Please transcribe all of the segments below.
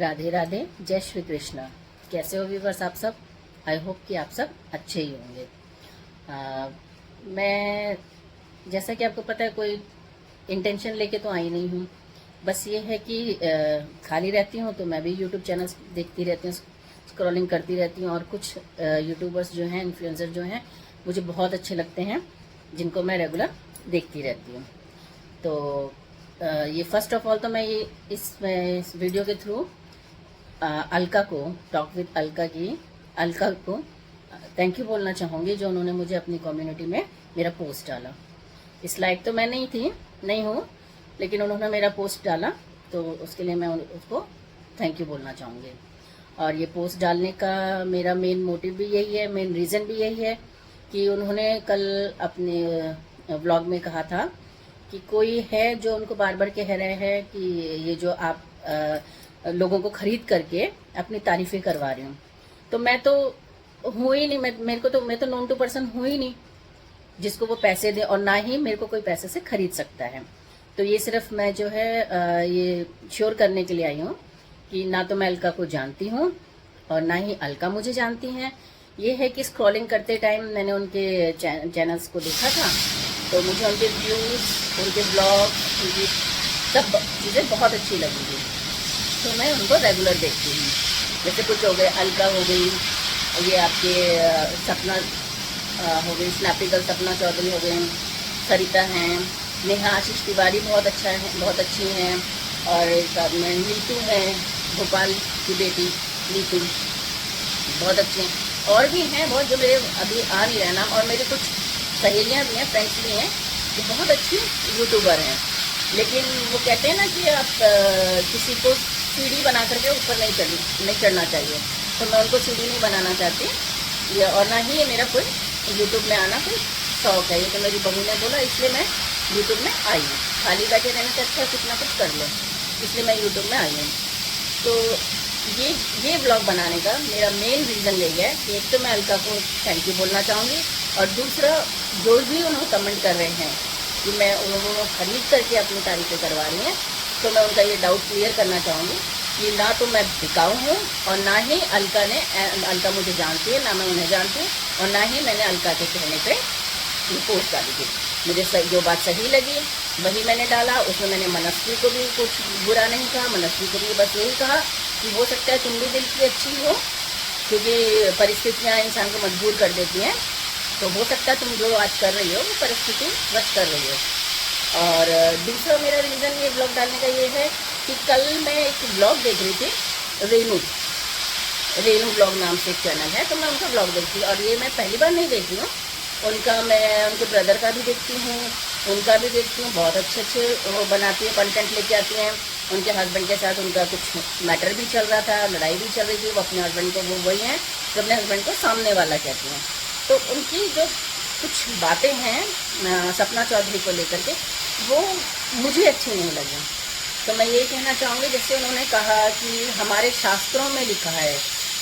राधे राधे, जय श्री कृष्ण। कैसे हो व्यूवर्स आप सब? आई होप कि आप सब अच्छे ही होंगे। मैं जैसा कि आपको पता है कोई इंटेंशन लेके तो आई नहीं हूँ। बस ये है कि खाली रहती हूँ तो मैं भी यूट्यूब चैनल्स देखती रहती हूँ, स्क्रॉलिंग करती रहती हूँ। और कुछ यूट्यूबर्स जो हैं, इन्फ्लुएंसर जो हैं, मुझे बहुत अच्छे लगते हैं, जिनको मैं रेगुलर देखती रहती हूँ। तो ये फर्स्ट ऑफ ऑल तो मैं ये इस वीडियो के थ्रू अलका को, टॉक विद अलका की अलका को थैंक यू बोलना चाहूँगी, जो उन्होंने मुझे अपनी कम्युनिटी में मेरा पोस्ट डाला। इस लायक तो मैं नहीं हूँ, लेकिन उन्होंने मेरा पोस्ट डाला तो उसके लिए मैं उसको थैंक यू बोलना चाहूँगी। और ये पोस्ट डालने का मेरा मेन मोटिव भी यही है, मेन रीज़न भी यही है कि उन्होंने कल अपने व्लॉग में कहा था कि कोई है जो उनको बार बार कह रहे हैं कि ये जो आप लोगों को खरीद करके अपनी तारीफें करवा रही हूँ। तो मैं तो हूँ ही नहीं, मैं तो नॉन टू पर्सन हूँ ही नहीं जिसको वो पैसे दे, और ना ही मेरे को कोई पैसे से खरीद सकता है। तो ये सिर्फ मैं जो है ये श्योर करने के लिए आई हूँ कि ना तो मैं अलका को जानती हूँ और ना ही अलका मुझे जानती हैं। ये है कि स्क्रॉलिंग करते टाइम मैंने उनके चैनल्स को देखा था, तो मुझे उनके व्यूज़, उनके ब्लॉग, उनकी सब चीज़ें बहुत अच्छी लगी थी, तो मैं उनको रेगुलर देखती हूँ। जैसे कुछ हो गए, अलका हो गई, ये आपके सपना हो गई, स्नैपी गर्ल सपना चौधरी हो गई, सरिता हैं, नेहा आशीष तिवारी बहुत अच्छा है, बहुत अच्छी हैं, और एक में नीतू हैं, भोपाल की बेटी नीतू, बहुत अच्छे हैं। और भी हैं बहुत, जो मेरे अभी आ नहीं रहा नाम। और मेरे कुछ सहेलियाँ भी हैं, फ्रेंड्स भी हैं, जो बहुत अच्छी यूट्यूबर हैं, लेकिन वो कहते हैं ना कि आप किसी को सीढ़ी बना करके ऊपर नहीं चढ़ना चाहिए। तो मैं उनको सीढ़ी नहीं बनाना चाहती, ये और ना ही ये मेरा कोई यूट्यूब में आना कोई शौक है। ये तो मेरी बहू ने बोला, इसलिए मैं यूट्यूब में आई हूँ। खाली बैठे रहने से अच्छा कुछ ना कुछ कर लो, इसलिए मैं यूट्यूब में आई हूँ। तो ये ब्लॉग बनाने का मेरा मेन रीज़न यही है कि एक तो मैं अलका को थैंक यू बोलना चाहूँगी, और दूसरा जो भी उन्होंने कमेंट कर रहे हैं कि मैं उन्होंने खरीद करके अपनी तारीफें करवा रही हैं, तो मैं उनका ये डाउट क्लियर करना चाहूँगी कि ना तो मैं बिकाऊ हूँ, और ना ही अलका मुझे जानती है, ना मैं उन्हें जानती हूँ, और ना ही मैंने अलका के कहने पे ये पोस्ट डाली थी। मुझे जो बात सही लगी वही मैंने डाला। उसमें मैंने मनस्वी को भी कुछ बुरा नहीं कहा, मनस्वी को भी बस यही कहा कि हो सकता है तुम भी दिल की अच्छी हो, क्योंकि परिस्थितियाँ इंसान को मजबूर कर देती हैं, तो हो सकता है तुम जो आज कर रही हो वो परिस्थिति बस कर रही हो। और दूसरा मेरा रीज़न ये ब्लॉग डालने का ये है कि कल मैं एक ब्लॉग देख रही थी, रेनू ब्लॉग नाम से एक चैनल है, तो मैं उनका ब्लॉग देखती हूँ। और ये मैं पहली बार नहीं देखती हूँ उनका, मैं उनके ब्रदर का भी देखती हूँ, उनका भी देखती हूँ। बहुत अच्छे वो बनाती है, कंटेंट लेके आती हैं। उनके हस्बैंड के साथ उनका कुछ मैटर भी चल रहा था, लड़ाई भी चल रही थी। वो अपने हस्बैंड को, वो वही हैं जो अपने हस्बैंड को सामने वाला कहती हैं। तो उनकी जो कुछ बातें हैं सपना चौधरी को लेकर के, वो मुझे अच्छी नहीं लगी। तो मैं ये कहना चाहूँगी, जैसे उन्होंने कहा कि हमारे शास्त्रों में लिखा है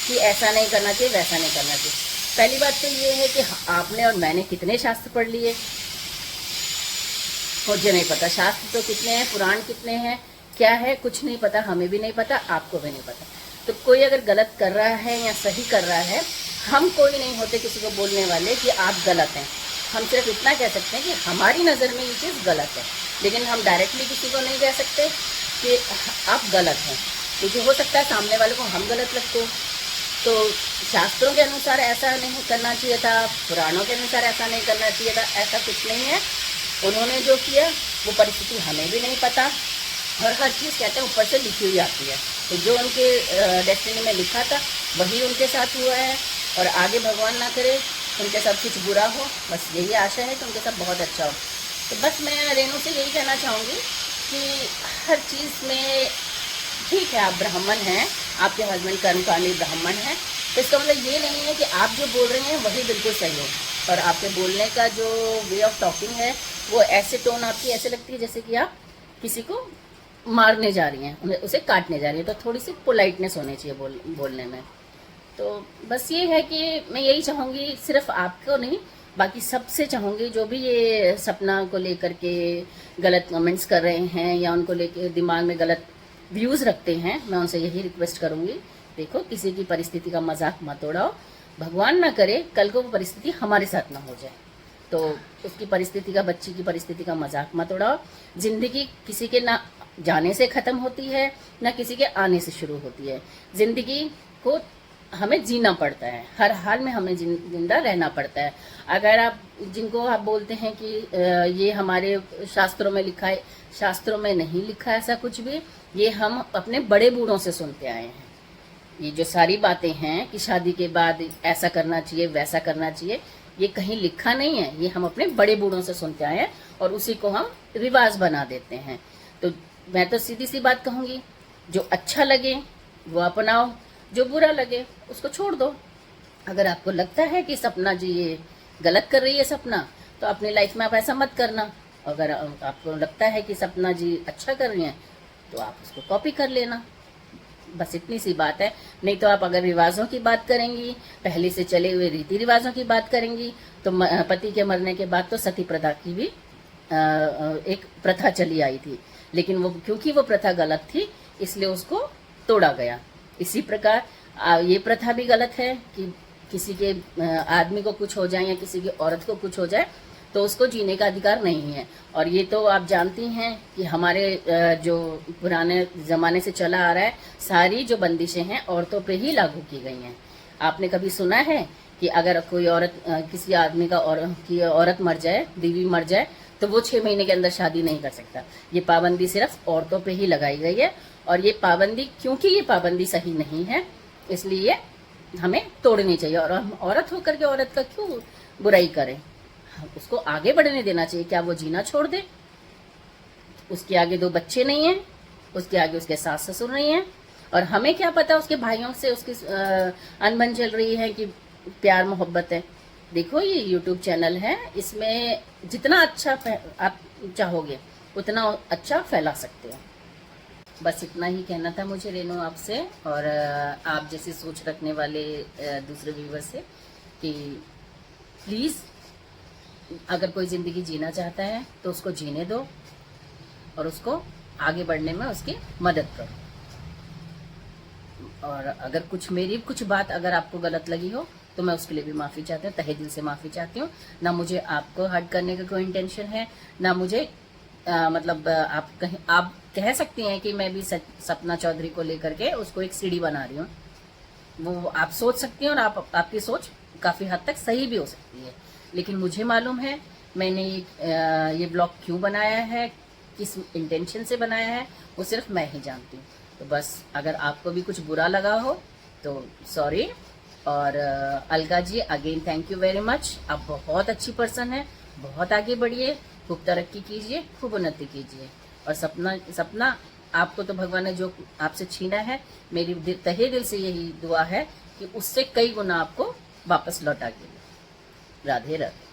कि ऐसा नहीं करना चाहिए, वैसा नहीं करना चाहिए। पहली बात तो ये है कि आपने और मैंने कितने शास्त्र पढ़ लिए, मुझे नहीं पता शास्त्र तो कितने हैं, पुराण कितने हैं, क्या है कुछ नहीं पता, हमें भी नहीं पता, आपको भी नहीं पता। तो कोई अगर गलत कर रहा है या सही कर रहा है, हम कोई नहीं होते किसी को बोलने वाले कि आप गलत हैं। हम सिर्फ इतना कह सकते हैं कि हमारी नज़र में ये चीज़ गलत है, लेकिन हम डायरेक्टली किसी को नहीं कह सकते कि आप गलत हैं, क्योंकि हो सकता है सामने वाले को हम गलत लगते हो। तो शास्त्रों के अनुसार ऐसा नहीं करना चाहिए था, पुराणों के अनुसार ऐसा नहीं करना चाहिए था, ऐसा कुछ नहीं है। उन्होंने जो किया वो परिस्थिति हमें भी नहीं पता, और हर चीज़ कहते हैं ऊपर से लिखी हुई आती है। तो जो उनके डेस्टिनी में लिखा था वही उनके साथ हुआ है, और आगे भगवान ना करे उनके साथ कुछ बुरा हो, बस यही आशा है कि उनके साथ बहुत अच्छा हो। तो बस मैं रेनू से यही कहना चाहूँगी कि हर चीज़ में ठीक है, आप ब्राह्मण हैं, आपके हस्बैंड कर्मकांडी ब्राह्मण हैं, तो इसका मतलब ये नहीं है कि आप जो बोल रहे हैं वही बिल्कुल सही हो। और आपके बोलने का जो वे ऑफ टॉकिंग है, वो ऐसे टोन आपकी ऐसे लगती है जैसे कि आप किसी को मारने जा रही हैं, उसे काटने जा रही हैं। तो थोड़ी सी पोलाइटनेस होनी चाहिए बोलने में। तो बस ये है कि मैं यही चाहूँगी, सिर्फ आपको नहीं बाकी सबसे चाहूँगी, जो भी ये सपना को लेकर के गलत कमेंट्स कर रहे हैं या उनको लेकर दिमाग में गलत व्यूज रखते हैं, मैं उनसे यही रिक्वेस्ट करूंगी, देखो किसी की परिस्थिति का मजाक मत उड़ाओ। भगवान ना करे कल को वो परिस्थिति हमारे साथ ना हो जाए, तो उसकी परिस्थिति का, बच्ची की परिस्थिति का मजाक मत उड़ाओ। जिंदगी किसी के ना जाने से खत्म होती है, ना किसी के आने से शुरू होती है। जिंदगी को हमें जीना पड़ता है, हर हाल में हमें जिंदा रहना पड़ता है। अगर आप, जिनको आप बोलते हैं कि ये हमारे शास्त्रों में लिखा है, शास्त्रों में नहीं लिखा है ऐसा कुछ भी, ये हम अपने बड़े बूढ़ों से सुनते आए हैं। ये जो सारी बातें हैं कि शादी के बाद ऐसा करना चाहिए, वैसा करना चाहिए, ये कहीं लिखा नहीं है, ये हम अपने बड़े बूढ़ों से सुनते आए हैं और उसी को हम रिवाज बना देते हैं। तो मैं तो सीधी सी बात कहूंगी, जो अच्छा लगे वो अपनाओ, जो बुरा लगे उसको छोड़ दो। अगर आपको लगता है कि सपना जी ये गलत कर रही है सपना, तो अपनी लाइफ में आप ऐसा मत करना। अगर आपको लगता है कि सपना जी अच्छा कर रही हैं, तो आप उसको कॉपी कर लेना। बस इतनी सी बात है। नहीं तो आप अगर रिवाजों की बात करेंगी, पहले से चले हुए रीति रिवाजों की बात करेंगी, तो पति के मरने के बाद तो सती प्रथा की भी एक प्रथा चली आई थी, लेकिन वो क्योंकि वो प्रथा गलत थी इसलिए उसको तोड़ा गया। इसी प्रकार ये प्रथा भी गलत है कि किसी के आदमी को कुछ हो जाए या किसी की औरत को कुछ हो जाए तो उसको जीने का अधिकार नहीं है। और ये तो आप जानती हैं कि हमारे जो पुराने ज़माने से चला आ रहा है, सारी जो बंदिशें हैं औरतों पे ही लागू की गई हैं। आपने कभी सुना है कि अगर कोई औरत, किसी आदमी का औरत मर जाए, बीवी मर जाए, तो वो 6 महीने के अंदर शादी नहीं कर सकता? ये पाबंदी सिर्फ औरतों पे ही लगाई गई है। और ये पाबंदी, क्योंकि ये पाबंदी सही नहीं है, इसलिए हमें तोड़नी चाहिए। और हम औरत होकर के औरत का क्यों बुराई करें? उसको आगे बढ़ने देना चाहिए। क्या वो जीना छोड़ दे? उसके आगे 2 बच्चे नहीं हैं, उसके आगे उसके सास ससुर नहीं हैं, और हमें क्या पता उसके भाइयों से उसकी अनबन चल रही है कि प्यार मोहब्बत है। देखो ये YouTube चैनल है, इसमें जितना अच्छा आप चाहोगे उतना अच्छा फैला सकते हो। बस इतना ही कहना था मुझे रेनू आपसे, और आप जैसे सोच रखने वाले दूसरे व्यूवर से, कि प्लीज़ अगर कोई ज़िंदगी जीना चाहता है तो उसको जीने दो और उसको आगे बढ़ने में उसकी मदद करो। और अगर मेरी कुछ बात अगर आपको गलत लगी हो तो मैं उसके लिए भी माफ़ी चाहती हूँ, तहे दिल से माफ़ी चाहती हूँ। ना मुझे आपको हर्ट करने का कोई इंटेंशन है, ना मुझे आप कह सकती हैं कि मैं भी सपना चौधरी को लेकर के उसको एक सीढ़ी बना रही हूँ। वो आप सोच सकती हैं और आपकी सोच काफ़ी हद तक सही भी हो सकती है, लेकिन मुझे मालूम है मैंने ये ब्लॉग क्यों बनाया है, किस इंटेंशन से बनाया है, वो सिर्फ मैं ही जानती हूँ। तो बस अगर आपको भी कुछ बुरा लगा हो तो सॉरी। और Alka ji, again thank you very much. आप बहुत अच्छी पर्सन है, बहुत आगे बढ़िए, खूब तरक्की कीजिए, खूब उन्नति कीजिए। और सपना आपको तो भगवान ने जो आपसे छीना है, मेरी तहे दिल से यही दुआ है कि उससे कई गुना आपको वापस लौटा के। राधे राधे।